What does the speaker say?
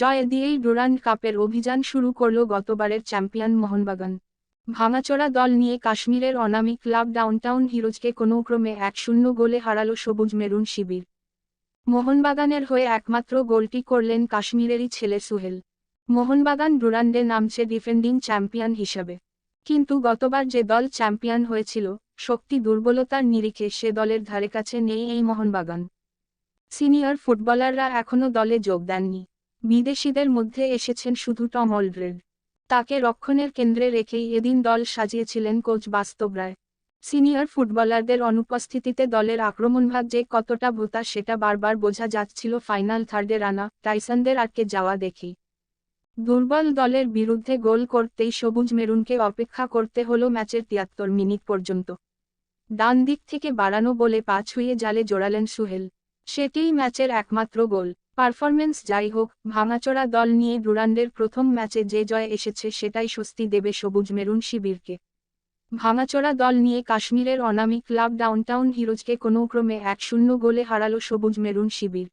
জয় দিয়েই ডুরান্ড কাপের অভিযান শুরু করল গতবারের চ্যাম্পিয়ন মোহনবাগান। ভাঙাচোরা দল নিয়ে কাশ্মীরের অনামী ক্লাব ডাউনটাউন হিরোজকে কোনোক্রমে 1-0 গোলে হারালো সবুজ মেরুন শিবির। মোহনবাগানের হয়ে একমাত্র গোলটি করলেন কাশ্মীরেরই ছেলে সুহেল। মোহনবাগান ডুরান্ডে নামছে ডিফেন্ডিং চ্যাম্পিয়ন হিসেবে। কিন্তু গতবার যে দল চ্যাম্পিয়ন হয়েছিল, শক্তি দুর্বলতার নিরিখে সে দলের ধারেকাছে নেই এই মোহনবাগান। সিনিয়র ফুটবলাররা এখনও দলে যোগ দেননি। বিদেশিদের মধ্যে এসেছেন শুধু টম অলড্রেড। তাকে রক্ষণের কেন্দ্রে রেখেই এদিন দল সাজিয়েছিলেন কোচ বাস্তব রায়। সিনিয়র ফুটবলারদের অনুপস্থিতিতে দলের আক্রমণভাগ যে কতটা ভোঁতা সেটা বারবার বোঝা যাচ্ছিল ফাইনাল থার্ডে রানা টাইসনদের আটকে যাওয়া দেখি। দুর্বল দলের বিরুদ্ধে গোল করতেই সবুজ মেরুনকে অপেক্ষা করতে হলো ম্যাচের 73 মিনিট পর্যন্ত। ডান দিক থেকে বাড়ানো বলে পা ছুঁয়ে জালে জোড়ালেন সুহেল। সেটিই ম্যাচের একমাত্র গোল। পারফরম্যান্স যাই হোক, ভাঙাচোরা দল নিয়ে ডুরান্ডের প্রথম ম্যাচে যে জয় এসেছে সেটাই স্বস্তি দেবে সবুজ মেরুন শিবিরকে। ভাঙাচোরা দল নিয়ে কাশ্মীরের অনামী ক্লাব ডাউনটাউন হিরোজকে কোনোক্রমে 1-0 গোলে হারালো সবুজ মেরুন শিবির।